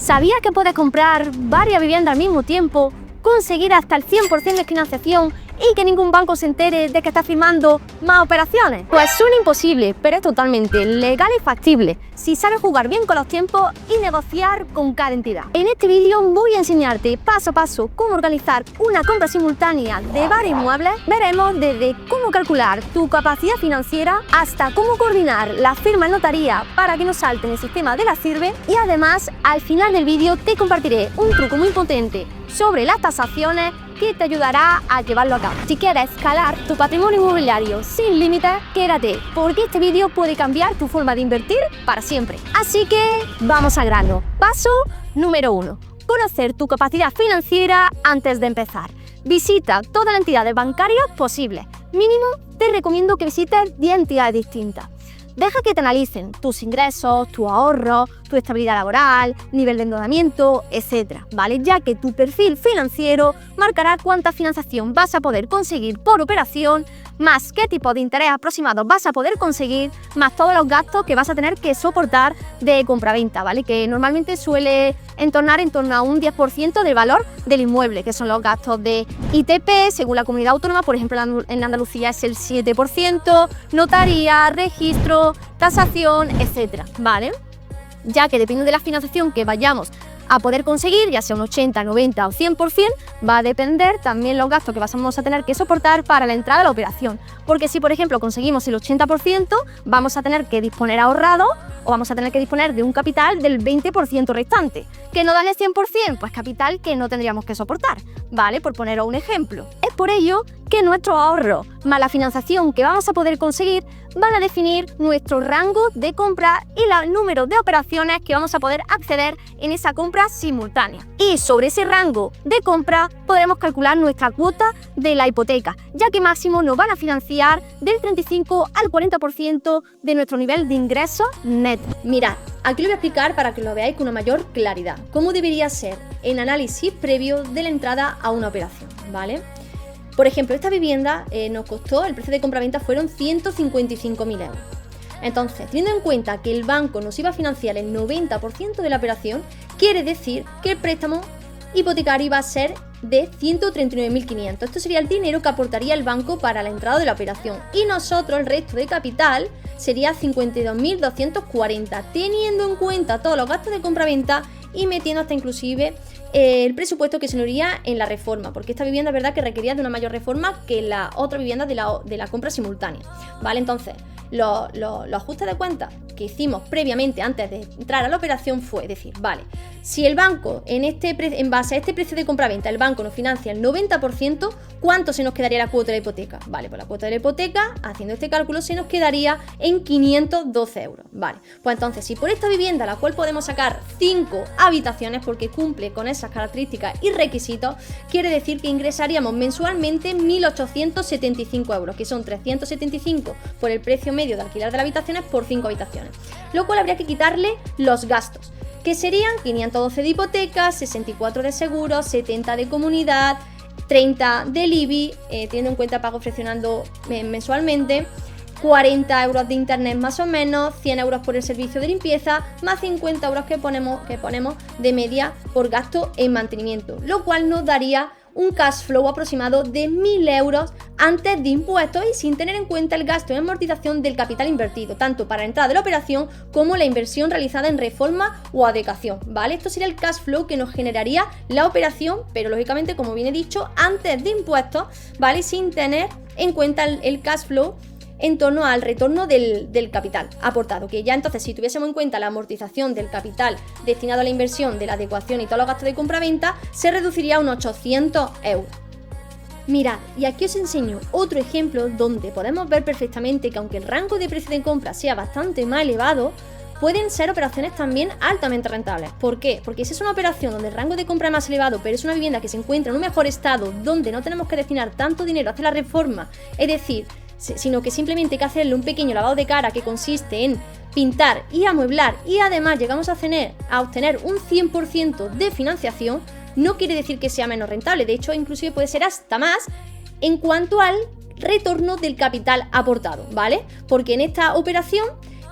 ¿Sabías que puedes comprar varias viviendas al mismo tiempo, conseguir hasta el 100% de financiación y que ningún banco se entere de que estás firmando más operaciones? Pues suena imposible, pero es totalmente legal y factible si sabes jugar bien con los tiempos y negociar con cada entidad. En este vídeo voy a enseñarte paso a paso cómo organizar una compra simultánea de varios inmuebles. Veremos desde cómo calcular tu capacidad financiera hasta cómo coordinar la firma en notaría para que no salte en el sistema de la CIRVE, y además al final del vídeo te compartiré un truco muy potente sobre las tasaciones que te ayudará a llevarlo a cabo. Si quieres escalar tu patrimonio inmobiliario sin límites, quédate, porque este vídeo puede cambiar tu forma de invertir para siempre. Así que vamos al grano. Paso número 1. Conocer tu capacidad financiera antes de empezar. Visita todas las entidades bancarias posibles. Mínimo te recomiendo que visites 10 entidades distintas. Deja que te analicen tus ingresos, tu ahorro, tu estabilidad laboral, nivel de endeudamiento, etc. ¿Vale? Ya que tu perfil financiero marcará cuánta financiación vas a poder conseguir por operación, más qué tipo de interés aproximado vas a poder conseguir, más todos los gastos que vas a tener que soportar de compraventa, ¿vale? Que normalmente suele entornar en torno a un 10% del valor del inmueble, que son los gastos de ITP, según la comunidad autónoma. Por ejemplo, en Andalucía es el 7%, notaría, registro, tasación, etcétera, ¿vale? Ya que dependiendo de la financiación que vayamos a poder conseguir, ya sea un 80, 90 o 100%, va a depender también los gastos que vamos a tener que soportar para la entrada a la operación. Porque si, por ejemplo, conseguimos el 80%, vamos a tener que disponer ahorrado o vamos a tener que disponer de un capital del 20% restante. ¿Que no dan el 100%? Pues capital que no tendríamos que soportar, ¿vale? Por poneros un ejemplo. Es por ello que nuestros ahorros más la financiación que vamos a poder conseguir van a definir nuestro rango de compra y el número de operaciones que vamos a poder acceder en esa compra simultánea. Y sobre ese rango de compra podremos calcular nuestra cuota de la hipoteca, ya que máximo nos van a financiar del 35 al 40% de nuestro nivel de ingresos netos. Mirad, aquí lo voy a explicar para que lo veáis con una mayor claridad. Cómo debería ser el análisis previo de la entrada a una operación, ¿vale? Por ejemplo, esta vivienda nos costó, el precio de compraventa fueron 155.000 euros. Entonces, teniendo en cuenta que el banco nos iba a financiar el 90% de la operación, quiere decir que el préstamo hipotecario iba a ser de 139.500. Esto sería el dinero que aportaría el banco para la entrada de la operación. Y nosotros, el resto de capital, sería 52.240, teniendo en cuenta todos los gastos de compraventa y metiendo hasta inclusive el presupuesto que se nos iría en la reforma, porque esta vivienda es verdad que requería de una mayor reforma que la otra vivienda de la compra simultánea, ¿vale? Entonces, los ajustes de cuentas que hicimos previamente antes de entrar a la operación fue decir, vale, si el banco en base a este precio de compraventa el banco nos financia el 90%, ¿cuánto se nos quedaría la cuota de la hipoteca? Vale, pues la cuota de la hipoteca, haciendo este cálculo, se nos quedaría en 512 euros, vale. Pues entonces, si por esta vivienda, la cual podemos sacar 5 habitaciones porque cumple con esas características y requisitos, quiere decir que ingresaríamos mensualmente 1.875 euros, que son 375 por el precio medio de alquiler de las habitaciones por 5 habitaciones, lo cual habría que quitarle los gastos, que serían 512 de hipoteca, 64 de seguro, 70 de comunidad, 30 del IBI, teniendo en cuenta pago fraccionando mensualmente, 40 euros de internet más o menos, 100 euros por el servicio de limpieza, más 50 euros que ponemos de media por gasto en mantenimiento, lo cual nos daría un cash flow aproximado de 1.000 euros antes de impuestos y sin tener en cuenta el gasto en amortización del capital invertido, tanto para la entrada de la operación como la inversión realizada en reforma o adecuación, ¿vale? Esto sería el cash flow que nos generaría la operación, pero lógicamente, como bien he dicho, antes de impuestos, ¿vale? Sin tener en cuenta el cash flow en torno al retorno del capital aportado, que ya entonces, si tuviésemos en cuenta la amortización del capital destinado a la inversión, de la adecuación y todos los gastos de compra-venta, se reduciría a unos 800 euros. Mirad, y aquí os enseño otro ejemplo donde podemos ver perfectamente que aunque el rango de precio de compra sea bastante más elevado, pueden ser operaciones también altamente rentables. ¿Por qué? Porque si es una operación donde el rango de compra es más elevado, pero es una vivienda que se encuentra en un mejor estado, donde no tenemos que destinar tanto dinero a hacer la reforma, es decir, sino que simplemente hay que hacerle un pequeño lavado de cara que consiste en pintar y amueblar, y además llegamos a obtener un 100% de financiación, no quiere decir que sea menos rentable. De hecho, inclusive puede ser hasta más en cuanto al retorno del capital aportado, ¿vale? Porque en esta operación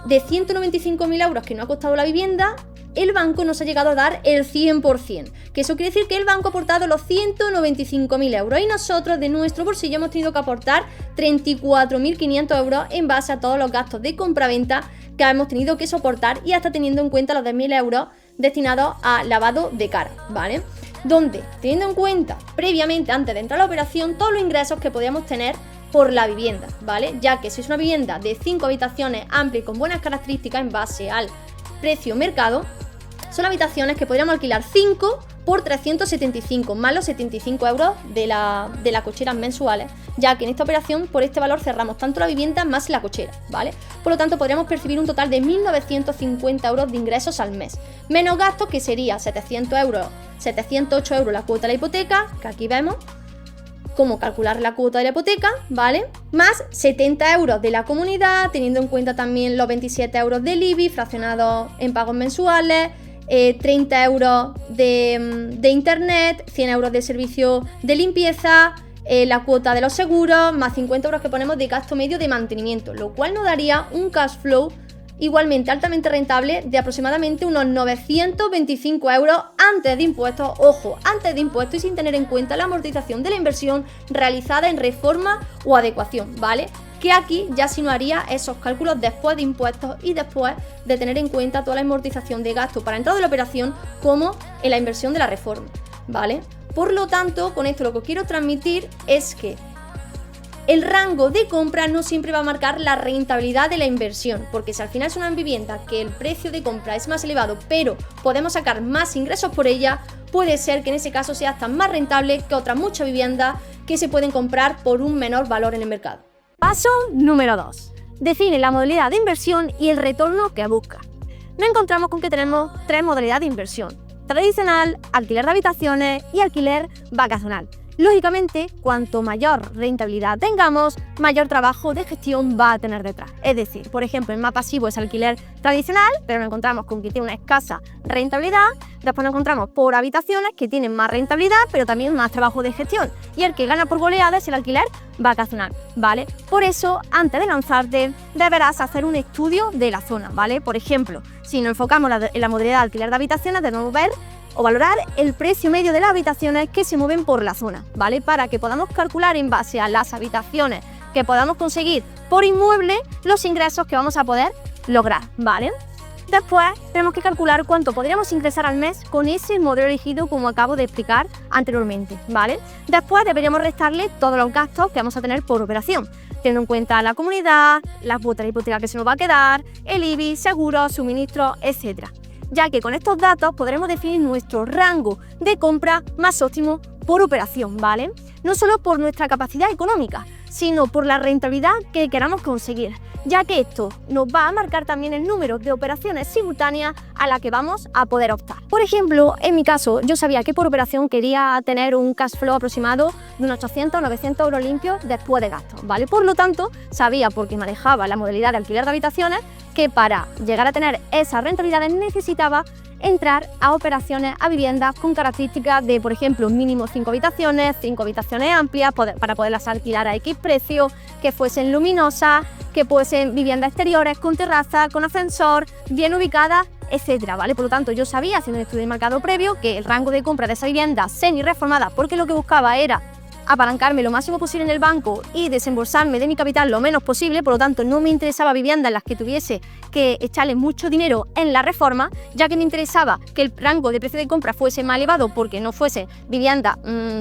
de 195.000 euros que nos ha costado la vivienda, el banco nos ha llegado a dar el 100%, que eso quiere decir que el banco ha aportado los 195.000 euros y nosotros de nuestro bolsillo hemos tenido que aportar 34.500 euros en base a todos los gastos de compraventa que hemos tenido que soportar y hasta teniendo en cuenta los 10.000 euros destinados a lavado de cara, ¿vale? Donde, teniendo en cuenta previamente, antes de entrar a la operación, todos los ingresos que podíamos tener por la vivienda, ¿vale? Ya que si es una vivienda de 5 habitaciones amplia y con buenas características en base al precio mercado, son habitaciones que podríamos alquilar 5 por 375, más los 75 euros de las cocheras mensuales, ya que en esta operación por este valor cerramos tanto la vivienda más la cochera, ¿vale? Por lo tanto podríamos percibir un total de 1.950 euros de ingresos al mes, menos gastos que sería 708 euros la cuota de la hipoteca, que aquí vemos cómo calcular la cuota de la hipoteca, ¿vale? Más 70 euros de la comunidad, teniendo en cuenta también los 27 euros del IBI fraccionados en pagos mensuales, 30 euros de internet, 100 euros de servicio de limpieza, la cuota de los seguros, más 50 euros que ponemos de gasto medio de mantenimiento, lo cual nos daría un cash flow igualmente altamente rentable de aproximadamente unos 925 euros antes de impuestos, ojo, antes de impuestos y sin tener en cuenta la amortización de la inversión realizada en reforma o adecuación, ¿vale? Que aquí ya sí no haría esos cálculos después de impuestos y después de tener en cuenta toda la amortización de gasto para entrada de la operación como en la inversión de la reforma, ¿vale? Por lo tanto, con esto lo que os quiero transmitir es que el rango de compra no siempre va a marcar la rentabilidad de la inversión, porque si al final es una vivienda que el precio de compra es más elevado, pero podemos sacar más ingresos por ella, puede ser que en ese caso sea hasta más rentable que otras muchas viviendas que se pueden comprar por un menor valor en el mercado. Paso número 2. Define la modalidad de inversión y el retorno que busca. Nos encontramos con que tenemos 3 modalidades de inversión: tradicional, alquiler de habitaciones y alquiler vacacional. Lógicamente, cuanto mayor rentabilidad tengamos, mayor trabajo de gestión va a tener detrás. Es decir, por ejemplo, el más pasivo es alquiler tradicional, pero nos encontramos con que tiene una escasa rentabilidad. Después nos encontramos por habitaciones que tienen más rentabilidad, pero también más trabajo de gestión. Y el que gana por goleada es el alquiler vacacional, ¿vale? Por eso, antes de lanzarte, deberás hacer un estudio de la zona, ¿vale? Por ejemplo, si nos enfocamos en la modalidad de alquiler de habitaciones, debemos ver o valorar el precio medio de las habitaciones que se mueven por la zona, ¿vale? Para que podamos calcular en base a las habitaciones que podamos conseguir por inmueble los ingresos que vamos a poder lograr, ¿vale? Después tenemos que calcular cuánto podríamos ingresar al mes con ese modelo elegido como acabo de explicar anteriormente, ¿vale? Después deberíamos restarle todos los gastos que vamos a tener por operación, teniendo en cuenta la comunidad, la cuota de hipoteca que se nos va a quedar, el IBI, seguros, suministros, etcétera, ya que con estos datos podremos definir nuestro rango de compra más óptimo por operación, ¿vale? No solo por nuestra capacidad económica, sino por la rentabilidad que queramos conseguir, ya que esto nos va a marcar también el número de operaciones simultáneas a la que vamos a poder optar. Por ejemplo, en mi caso, yo sabía que por operación quería tener un cash flow aproximado de unos 800 o 900 euros limpios después de gastos, ¿vale? Por lo tanto, sabía, porque manejaba la modalidad de alquiler de habitaciones, que para llegar a tener esas rentabilidades necesitaba entrar a operaciones, a viviendas con características de, por ejemplo, mínimo 5 habitaciones amplias, para poderlas alquilar a X precio, que fuesen luminosas, que fuesen viviendas exteriores con terraza, con ascensor, bien ubicadas, etcétera, ¿vale? Por lo tanto, yo sabía, haciendo un estudio de mercado previo, que el rango de compra de esa vivienda semi-reformada, porque lo que buscaba era apalancarme lo máximo posible en el banco y desembolsarme de mi capital lo menos posible, por lo tanto no me interesaba viviendas en las que tuviese que echarle mucho dinero en la reforma, ya que me interesaba que el rango de precio de compra fuese más elevado porque no fuese viviendas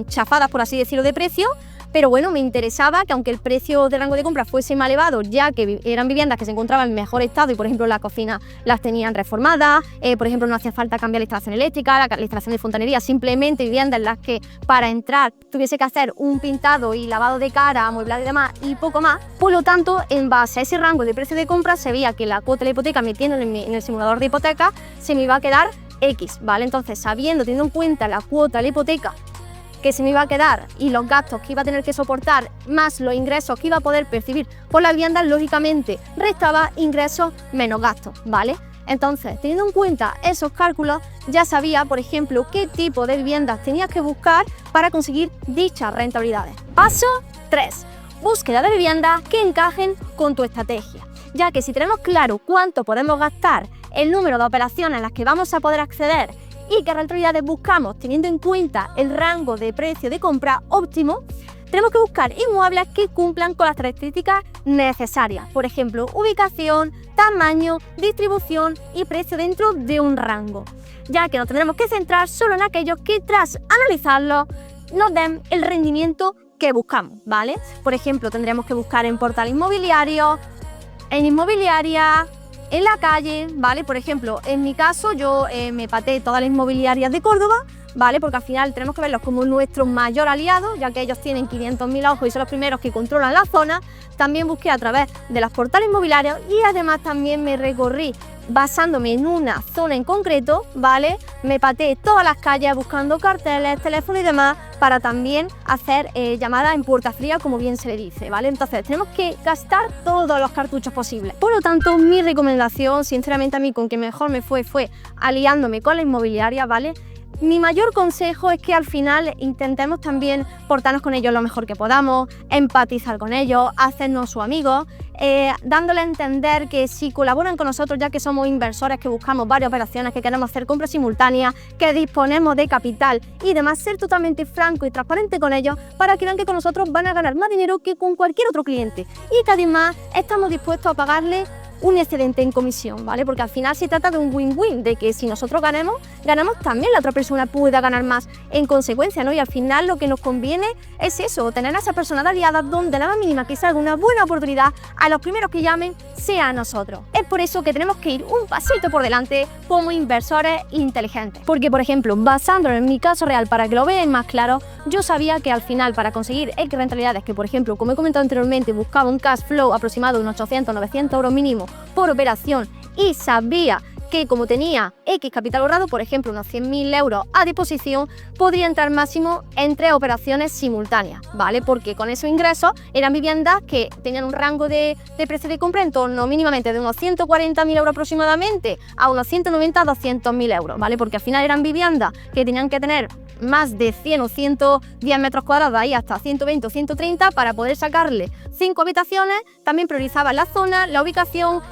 chafadas, por así decirlo, de precio. Pero bueno, me interesaba que aunque el precio del rango de compra fuese más elevado, ya que eran viviendas que se encontraban en mejor estado y por ejemplo las cocinas las tenían reformadas, por ejemplo no hacía falta cambiar la instalación eléctrica, la instalación de fontanería, simplemente viviendas en las que para entrar tuviese que hacer un pintado y lavado de cara, amueblado y demás y poco más. Por lo tanto, en base a ese rango de precio de compra se veía que la cuota de la hipoteca, metiendo en el simulador de hipoteca, se me iba a quedar X, ¿vale? Entonces, teniendo en cuenta la cuota de la hipoteca que se me iba a quedar y los gastos que iba a tener que soportar, más los ingresos que iba a poder percibir por la vivienda, lógicamente restaba ingresos menos gastos, ¿vale? Entonces, teniendo en cuenta esos cálculos, ya sabía, por ejemplo, qué tipo de viviendas tenías que buscar para conseguir dichas rentabilidades. Paso 3. Búsqueda de viviendas que encajen con tu estrategia, ya que si tenemos claro cuánto podemos gastar el número de operaciones a las que vamos a poder acceder y qué rentabilidades buscamos teniendo en cuenta el rango de precio de compra óptimo, tenemos que buscar inmuebles que cumplan con las características necesarias. Por ejemplo, ubicación, tamaño, distribución y precio dentro de un rango. Ya que nos tendremos que centrar solo en aquellos que tras analizarlos nos den el rendimiento que buscamos, ¿vale? Por ejemplo, tendremos que buscar en portal inmobiliario, en inmobiliaria, en la calle, ¿vale? Por ejemplo, en mi caso yo me pateé todas las inmobiliarias de Córdoba, ¿vale? Porque al final tenemos que verlos como nuestro mayor aliado, ya que ellos tienen 500.000 ojos y son los primeros que controlan la zona. También busqué a través de los portales inmobiliarios y además también me recorrí basándome en una zona en concreto, ¿vale? Me pateé todas las calles buscando carteles, teléfonos y demás para también hacer llamadas en puerta fría, como bien se le dice, ¿vale? Entonces tenemos que gastar todos los cartuchos posibles. Por lo tanto, mi recomendación, sinceramente a mí con que mejor me fue aliándome con la inmobiliaria, ¿vale? Mi mayor consejo es que al final intentemos también portarnos con ellos lo mejor que podamos, empatizar con ellos, hacernos sus amigos, dándole a entender que si colaboran con nosotros, ya que somos inversores, que buscamos varias operaciones, que queremos hacer compras simultáneas, que disponemos de capital y demás, ser totalmente franco y transparente con ellos para que vean que con nosotros van a ganar más dinero que con cualquier otro cliente y que además estamos dispuestos a pagarle un excedente en comisión, ¿vale? Porque al final se trata de un win-win, de que si nosotros ganamos también la otra persona pueda ganar más en consecuencia, ¿no? Y al final lo que nos conviene es eso, tener a esa persona de aliada donde la más mínima que salga una buena oportunidad, a los primeros que llamen sea a nosotros. Es por eso que tenemos que ir un pasito por delante como inversores inteligentes. Porque, por ejemplo, basándolo en mi caso real para que lo vean más claro, yo sabía que al final para conseguir X rentabilidades, que por ejemplo, como he comentado anteriormente, buscaba un cash flow aproximado de unos 800-900 euros mínimo por operación y sabía que como tenía X capital ahorrado, por ejemplo unos 100.000 euros a disposición, podría entrar máximo en 3 operaciones simultáneas, ¿vale? Porque con esos ingresos eran viviendas que tenían un rango de precio de compra en torno mínimamente de unos 140.000 euros aproximadamente a unos 190-200.000 euros, ¿vale? Porque al final eran viviendas que tenían que tener más de 100 o 110 metros cuadrados, ahí hasta 120 o 130 para poder sacarle 5 habitaciones. También priorizaba la zona, la ubicación,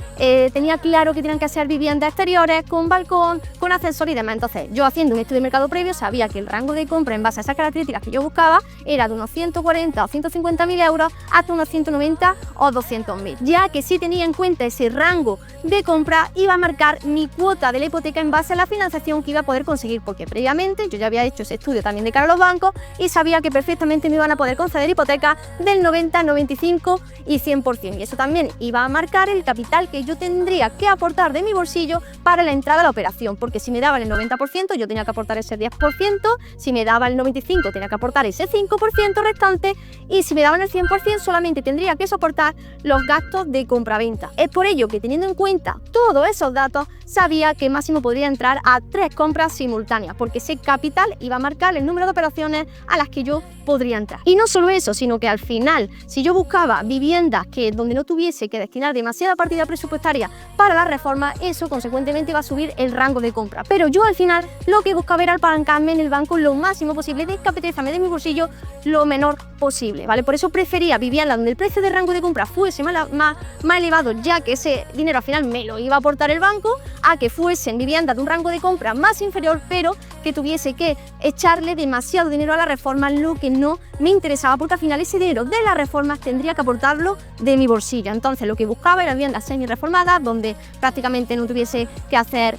tenía claro que tenían que ser viviendas exteriores, con balcón, con ascensor y demás. Entonces yo, haciendo un estudio de mercado previo, sabía que el rango de compra en base a esas características que yo buscaba era de unos 140 o 150.000 euros hasta unos 190 o 200.000, ya que si tenía en cuenta ese rango de compra iba a marcar mi cuota de la hipoteca en base a la financiación que iba a poder conseguir, porque previamente yo ya había hecho ese estudio también de cara a los bancos y sabía que perfectamente me iban a poder conceder hipotecas del 90, 95 y 100%, y eso también iba a marcar el capital que yo tendría que aportar de mi bolsillo para la entrada a la operación, porque si me daban el 90% yo tenía que aportar ese 10%, si me daban el 95% tenía que aportar ese 5% restante y si me daban el 100% solamente tendría que soportar los gastos de compra-venta. Es por ello que, teniendo en cuenta todos esos datos, sabía que máximo podría entrar a 3 compras simultáneas, porque ese capital iba a marcar el número de operaciones a las que yo podría entrar. Y no solo eso, sino que al final, si yo buscaba viviendas donde no tuviese que destinar demasiada partida presupuestaria para la reforma, eso consecuentemente va a subir el rango de compra. Pero yo al final lo que buscaba era apalancarme en el banco lo máximo posible, descapitalizarme de mi bolsillo lo menor posible, ¿vale? Por eso prefería viviendas donde el precio de rango de compra fuese más elevado, ya que ese dinero al final me lo iba a aportar el banco, a que fuesen viviendas de un rango de compra más inferior, pero que tuviese que echarle demasiado dinero a la reforma, lo que no me interesaba, porque al final ese dinero de las reformas tendría que aportarlo de mi bolsillo. Entonces lo que buscaba era viviendas semi-reformadas, donde prácticamente no tuviese que hacer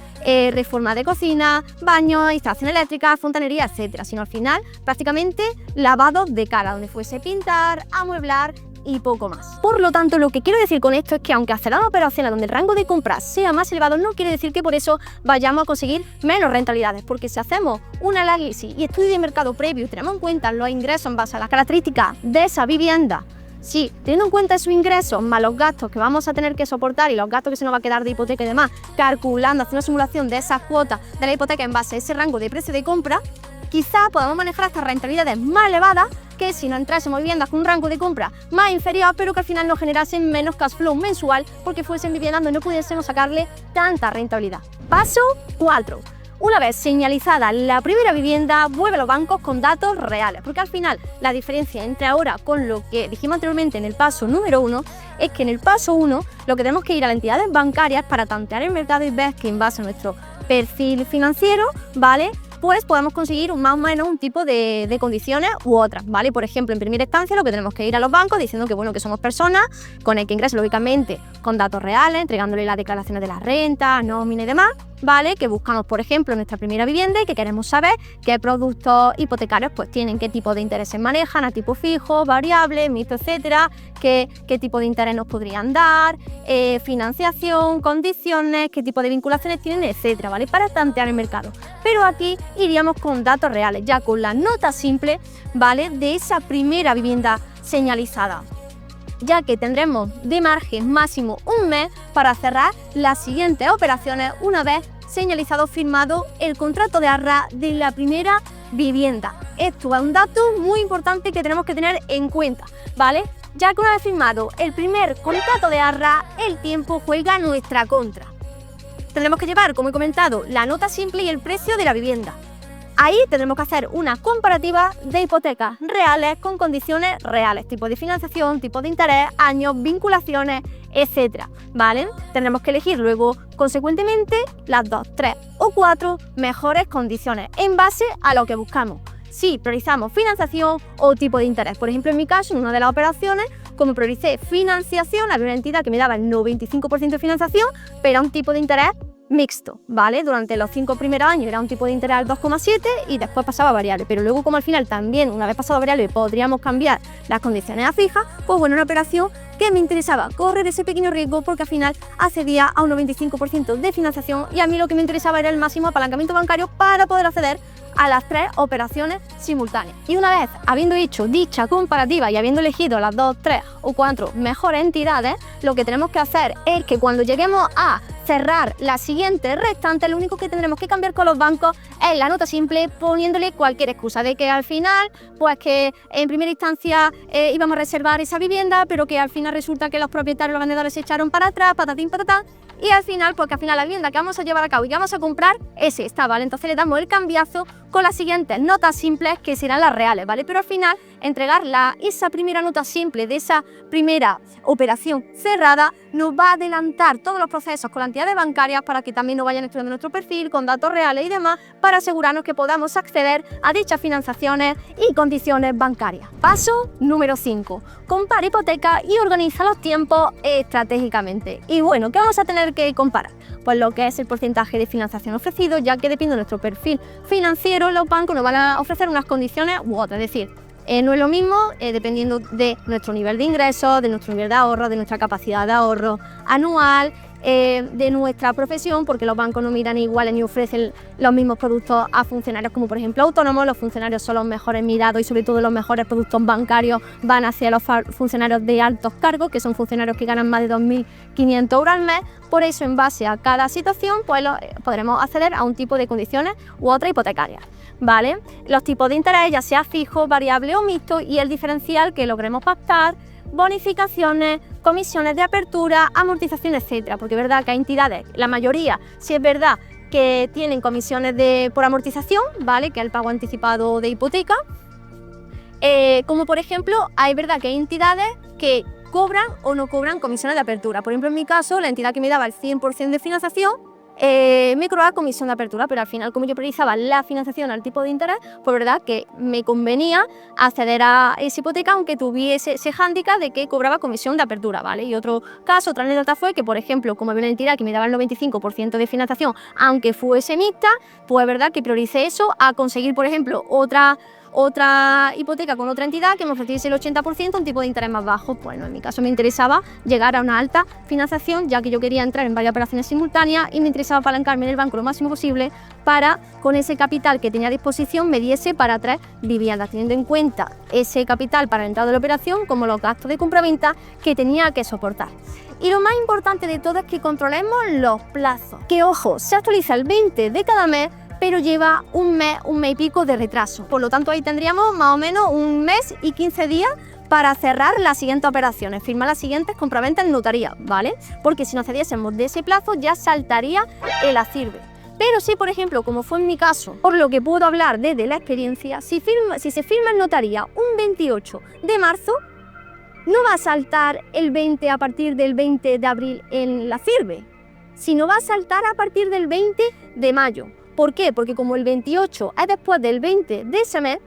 reforma de cocina, baño, instalación eléctrica, fontanería, etcétera, sino al final prácticamente lavado de cara, donde fuese pintar, amueblar y poco más. Por lo tanto, lo que quiero decir con esto es que aunque accedamos a operaciones donde el rango de compra sea más elevado, no quiere decir que por eso vayamos a conseguir menos rentabilidades, porque si hacemos un análisis y estudio de mercado previo y tenemos en cuenta los ingresos en base a las características de esa vivienda, sí, teniendo en cuenta esos ingresos más los gastos que vamos a tener que soportar y los gastos que se nos va a quedar de hipoteca y demás, calculando, haciendo una simulación de esas cuotas de la hipoteca en base a ese rango de precio de compra, quizá podamos manejar estas rentabilidades más elevadas que si no entrásemos viviendas con un rango de compra más inferior, pero que al final nos generasen menos cash flow mensual porque fuesen viviendas donde no pudiésemos sacarle tanta rentabilidad. Paso 4. Una vez señalizada la primera vivienda, vuelve a los bancos con datos reales, porque al final la diferencia entre ahora con lo que dijimos anteriormente en el paso número 1 es que en el paso 1 lo que tenemos que ir a las entidades bancarias para tantear el mercado y ver que en base a nuestro perfil financiero, ¿vale?, pues podemos conseguir más o menos un tipo de condiciones u otras, ¿vale? Por ejemplo, en primera instancia lo que tenemos que ir a los bancos diciendo que, bueno, que somos personas con el que ingresan lógicamente con datos reales, entregándole las declaraciones de la renta, nómina y demás, ¿vale? Que buscamos, por ejemplo, nuestra primera vivienda y que queremos saber qué productos hipotecarios pues tienen, qué tipo de intereses manejan, a tipo fijo, variable, mixto, etcétera, qué tipo de interés nos podrían dar, financiación, condiciones, qué tipo de vinculaciones tienen, etcétera, ¿vale? Para tantear el mercado. Pero aquí iríamos con datos reales, ya con la nota simple, ¿vale?, de esa primera vivienda señalizada, ya que tendremos de margen máximo un mes para cerrar las siguientes operaciones una vez señalizado firmado el contrato de arras de la primera vivienda. Esto es un dato muy importante que tenemos que tener en cuenta, ¿vale? Ya que una vez firmado el primer contrato de arras, el tiempo juega a nuestra contra. Tendremos que llevar, como he comentado, la nota simple y el precio de la vivienda. Ahí tendremos que hacer una comparativa de hipotecas reales con condiciones reales, tipo de financiación, tipo de interés, años, vinculaciones, etcétera, ¿vale? Tendremos que elegir luego, consecuentemente, las 2, 3 o 4 mejores condiciones en base a lo que buscamos. Si priorizamos financiación o tipo de interés. Por ejemplo, en mi caso, en una de las operaciones, como prioricé financiación, había una entidad que me daba el 95% de financiación, pero a un tipo de interés mixto, ¿vale? Durante los 5 primeros años era un tipo de interés al 2,7 y después pasaba a variable, pero luego como al final también, una vez pasado a variable, podríamos cambiar las condiciones a fijas, pues bueno, una operación que me interesaba correr ese pequeño riesgo porque al final accedía a un 95% de financiación y a mí lo que me interesaba era el máximo apalancamiento bancario para poder acceder a las 3 operaciones simultáneas. Y una vez habiendo hecho dicha comparativa y habiendo elegido las 2, 3 o 4 mejores entidades, lo que tenemos que hacer es que cuando lleguemos a cerrar la siguiente restante, lo único que tendremos que cambiar con los bancos es la nota simple, poniéndole cualquier excusa de que al final, pues que en primera instancia íbamos a reservar esa vivienda, pero que al final resulta que los propietarios, los vendedores se echaron para atrás, patatín, patatán, y al final, porque al final la vivienda que vamos a llevar a cabo y que vamos a comprar es esta, ¿vale? Entonces le damos el cambiazo con las siguientes notas simples que serán las reales, ¿vale? Pero al final entregar esa primera nota simple de esa primera operación cerrada nos va a adelantar todos los procesos con las entidades bancarias para que también nos vayan estudiando nuestro perfil con datos reales y demás para asegurarnos que podamos acceder a dichas financiaciones y condiciones bancarias. Paso número 5. Compara hipoteca y organiza los tiempos estratégicamente. Y bueno, ¿qué vamos a tener que comparar? Pues lo que es el porcentaje de financiación ofrecido, ya que dependiendo de nuestro perfil financiero, los bancos nos van a ofrecer unas condiciones u otras, es decir, no es lo mismo dependiendo de nuestro nivel de ingresos, de nuestro nivel de ahorro, de nuestra capacidad de ahorro anual, de nuestra profesión, porque los bancos no miran iguales ni ofrecen los mismos productos a funcionarios como por ejemplo autónomos. Los funcionarios son los mejores mirados y sobre todo los mejores productos bancarios van hacia los funcionarios de altos cargos, que son funcionarios que ganan más de 2.500 euros al mes. Por eso, en base a cada situación, pues podremos acceder a un tipo de condiciones u otra hipotecarias, ¿vale? Los tipos de interés, ya sea fijo, variable o mixto, y el diferencial que logremos pactar, bonificaciones, comisiones de apertura, amortización, etcétera. Porque es verdad que hay entidades, la mayoría, sí es verdad que tienen comisiones por amortización, ¿vale?, que es el pago anticipado de hipoteca, como por ejemplo, hay verdad que hay entidades que cobran o no cobran comisiones de apertura. Por ejemplo, en mi caso, la entidad que me daba el 100% de financiación me cobraba comisión de apertura, pero al final, como yo priorizaba la financiación al tipo de interés, pues verdad que me convenía acceder a esa hipoteca aunque tuviese ese hándicap de que cobraba comisión de apertura, ¿vale? Y otro caso, otra anécdota fue que, por ejemplo, como había una entidad que me daba el 95% de financiación aunque fuese mixta, pues es verdad que prioricé eso a conseguir, por ejemplo, otra hipoteca con otra entidad que me ofreciese el 80%, un tipo de interés más bajo. Bueno, en mi caso me interesaba llegar a una alta financiación, ya que yo quería entrar en varias operaciones simultáneas y me interesaba apalancarme en el banco lo máximo posible para, con ese capital que tenía a disposición, me diese para 3 viviendas, teniendo en cuenta ese capital para la entrada de la operación como los gastos de compraventa que tenía que soportar. Y lo más importante de todo es que controlemos los plazos, que ojo, se actualiza el 20 de cada mes, pero lleva un mes y pico de retraso. Por lo tanto, ahí tendríamos más o menos un mes y 15 días para cerrar las siguientes operaciones, firmar las siguientes compraventas en notaría, ¿vale? Porque si nos cediésemos de ese plazo ya saltaría el ACIRBE. Pero si, por ejemplo, como fue en mi caso, por lo que puedo hablar desde la experiencia, si se firma en notaría un 28 de marzo, no va a saltar el 20 a partir del 20 de abril en la CIRBE, sino va a saltar a partir del 20 de mayo. ¿Por qué? Porque como el 28 es después del 20 de ese mes,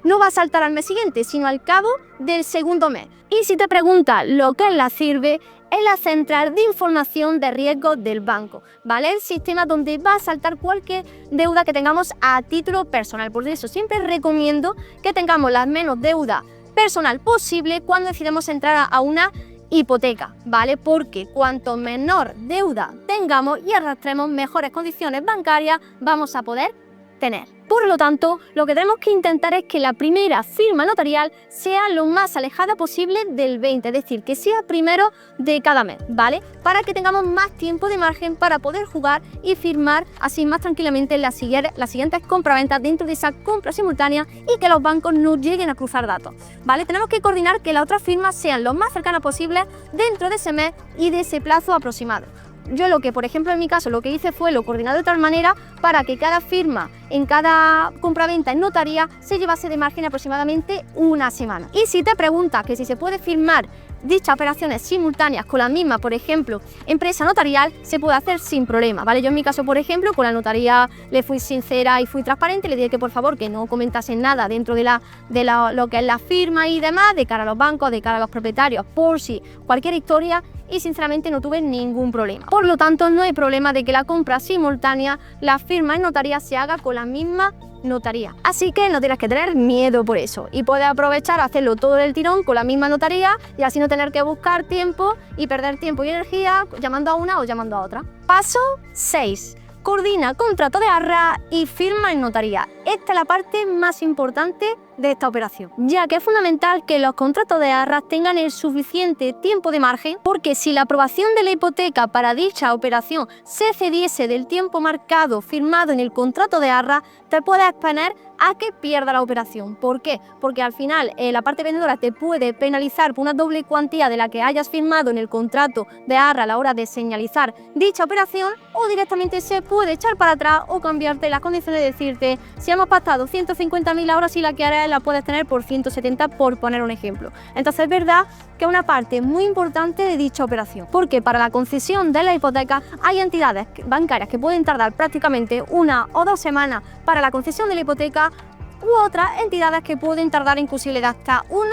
no va a saltar al mes siguiente, sino al cabo del segundo mes. Y si te preguntas lo que es la CIRBE, es la Central de Información de Riesgos del banco, ¿vale? El sistema donde va a saltar cualquier deuda que tengamos a título personal. Por eso siempre recomiendo que tengamos la menos deuda personal posible cuando decidamos entrar a una hipoteca, ¿vale? Porque cuanto menor deuda tengamos y arrastremos, mejores condiciones bancarias vamos a poder tener. Por lo tanto, lo que tenemos que intentar es que la primera firma notarial sea lo más alejada posible del 20, es decir, que sea primero de cada mes, ¿vale? Para que tengamos más tiempo de margen para poder jugar y firmar así más tranquilamente las siguientes compraventas dentro de esa compra simultánea y que los bancos no lleguen a cruzar datos, ¿vale? Tenemos que coordinar que las otras firmas sean lo más cercanas posibles dentro de ese mes y de ese plazo aproximado. Yo por ejemplo, en mi caso, lo que hice fue lo coordinado de tal manera para que cada firma en cada compraventa en notaría se llevase de margen aproximadamente una semana. Y si te preguntas que si se puede firmar dichas operaciones simultáneas con la misma, por ejemplo, empresa notarial, se puede hacer sin problema, ¿vale? Yo en mi caso, por ejemplo, con la notaría le fui sincera y fui transparente, le dije que por favor que no comentasen nada dentro de lo que es la firma y demás, de cara a los bancos, de cara a los propietarios, por si cualquier historia, y sinceramente no tuve ningún problema. Por lo tanto, no hay problema de que la compra simultánea, la firma en notaría se haga con la misma notaría. Así que no tienes que tener miedo por eso y puedes aprovechar a hacerlo todo del tirón con la misma notaría y así no tener que buscar tiempo y perder tiempo y energía llamando a una o llamando a otra. Paso 6. Coordina contrato de arras y firma en notaría. Esta es la parte más importante de esta operación, ya que es fundamental que los contratos de arras tengan el suficiente tiempo de margen, porque si la aprobación de la hipoteca para dicha operación se excediese del tiempo marcado firmado en el contrato de arras, te puedes exponer a que pierda la operación. ¿Por qué? Porque al final la parte vendedora te puede penalizar por una doble cuantía de la que hayas firmado en el contrato de arras a la hora de señalizar dicha operación, o directamente se puede echar para atrás o cambiarte las condiciones de decirte, si hemos pactado 150.000 ahora, si la quieres la puedes tener por 170, por poner un ejemplo. Entonces es verdad que es una parte muy importante de dicha operación, porque para la concesión de la hipoteca hay entidades bancarias que pueden tardar prácticamente 1 o 2 semanas para la concesión de la hipoteca, u otras entidades que pueden tardar inclusive de hasta 1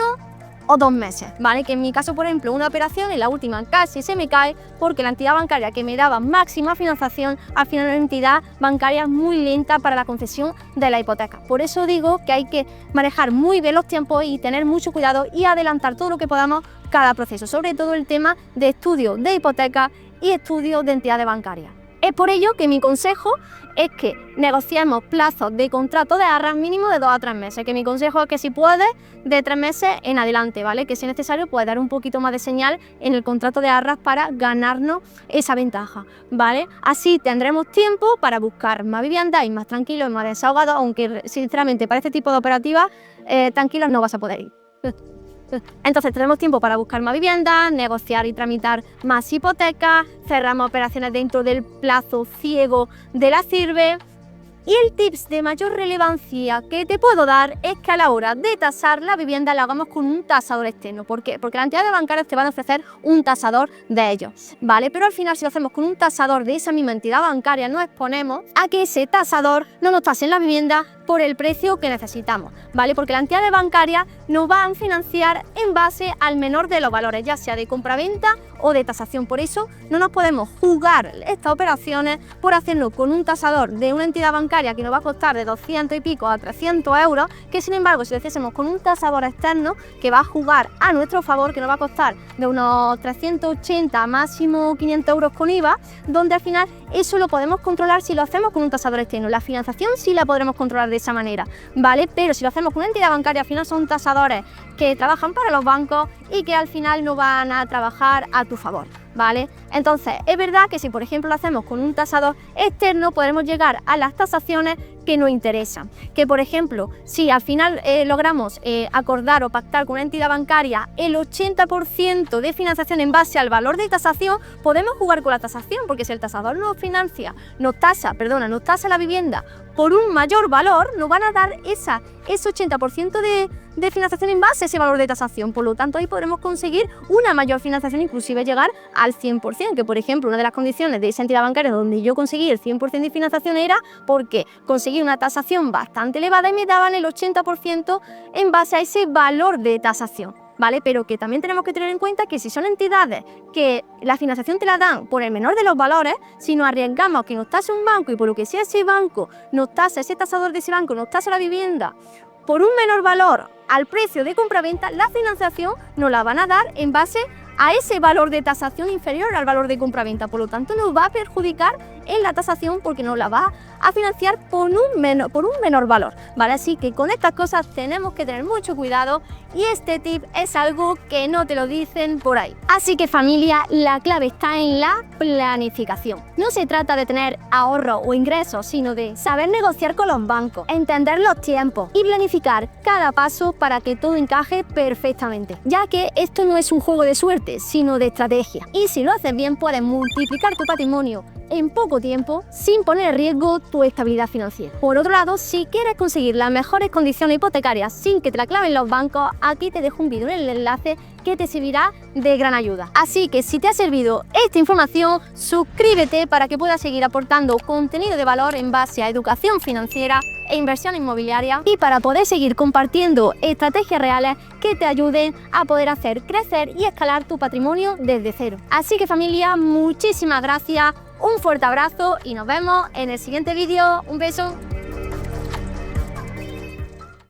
o 2 meses, ¿vale? Que en mi caso, por ejemplo, una operación en la última casi se me cae porque la entidad bancaria que me daba máxima financiación al final era una entidad bancaria muy lenta para la concesión de la hipoteca. Por eso digo que hay que manejar muy bien los tiempos y tener mucho cuidado y adelantar todo lo que podamos cada proceso, sobre todo el tema de estudio de hipoteca y estudio de entidades bancarias. Es por ello que mi consejo es que negociemos plazos de contrato de arras mínimo de 2 a 3 meses, que mi consejo es que si puedes, de 3 meses en adelante, ¿vale? Que si es necesario puedes dar un poquito más de señal en el contrato de arras para ganarnos esa ventaja, ¿vale? Así tendremos tiempo para buscar más viviendas y más tranquilos y más desahogados, aunque sinceramente para este tipo de operativas tranquilos no vas a poder ir. Entonces tenemos tiempo para buscar más viviendas, negociar y tramitar más hipotecas, cerramos operaciones dentro del plazo ciego de la CIRBE. Y el tips de mayor relevancia que te puedo dar es que a la hora de tasar la vivienda la hagamos con un tasador externo. ¿Por qué? Porque las entidades bancarias te van a ofrecer un tasador de ellos, ¿vale? Pero al final, si lo hacemos con un tasador de esa misma entidad bancaria, nos exponemos a que ese tasador no nos tase la vivienda por el precio que necesitamos, ¿vale? Porque las entidades bancarias nos van a financiar en base al menor de los valores, ya sea de compraventa o de tasación. Por eso no nos podemos jugar estas operaciones por hacerlo con un tasador de una entidad bancaria que nos va a costar de 200 y pico a 300 euros, que sin embargo si lo hiciésemos con un tasador externo que va a jugar a nuestro favor, que nos va a costar de unos 380 máximo 500 euros con IVA, donde al final eso lo podemos controlar si lo hacemos con un tasador externo. La financiación sí la podremos controlar de esa manera, ¿vale? Pero si lo hacemos con una entidad bancaria, al final son tasadores que trabajan para los bancos y que al final no van a trabajar a tu favor, ¿vale? Entonces, es verdad que si por ejemplo lo hacemos con un tasador externo, podremos llegar a las tasaciones que nos interesan. Que, por ejemplo, si al final logramos acordar o pactar con una entidad bancaria el 80% de financiación en base al valor de tasación, podemos jugar con la tasación, porque si el tasador nos tasa la vivienda por un mayor valor, nos van a dar ese 80% de financiación en base a ese valor de tasación. Por lo tanto, ahí podremos conseguir una mayor financiación, inclusive llegar al 100%, que por ejemplo, una de las condiciones de esa entidad bancaria donde yo conseguí el 100% de financiación era porque conseguí una tasación bastante elevada y me daban el 80% en base a ese valor de tasación. ¿Vale? Pero que también tenemos que tener en cuenta que si son entidades que la financiación te la dan por el menor de los valores, si nos arriesgamos que nos tase un banco y por lo que sea ese banco nos tasa, ese tasador de ese banco nos tasa la vivienda por un menor valor al precio de compraventa, la financiación nos la van a dar en base a ese valor de tasación inferior al valor de compraventa. Por lo tanto, nos va a perjudicar en la tasación porque nos la va a financiar por un menor valor, ¿vale? Así que con estas cosas tenemos que tener mucho cuidado y este tip es algo que no te lo dicen por ahí. Así que familia, la clave está en la planificación. No se trata de tener ahorro o ingresos, sino de saber negociar con los bancos, entender los tiempos y planificar cada paso para que todo encaje perfectamente, ya que esto no es un juego de suerte, sino de estrategia. Y si lo haces bien, puedes multiplicar tu patrimonio en poco tiempo sin poner en riesgo tu estabilidad financiera. Por otro lado, si quieres conseguir las mejores condiciones hipotecarias sin que te la claven los bancos, aquí te dejo un vídeo en el enlace que te servirá de gran ayuda. Así que si te ha servido esta información, suscríbete para que puedas seguir aportando contenido de valor en base a educación financiera e inversión inmobiliaria y para poder seguir compartiendo estrategias reales que te ayuden a poder hacer crecer y escalar tu patrimonio desde cero. Así que familia, muchísimas gracias, un fuerte abrazo y nos vemos en el siguiente vídeo. Un beso.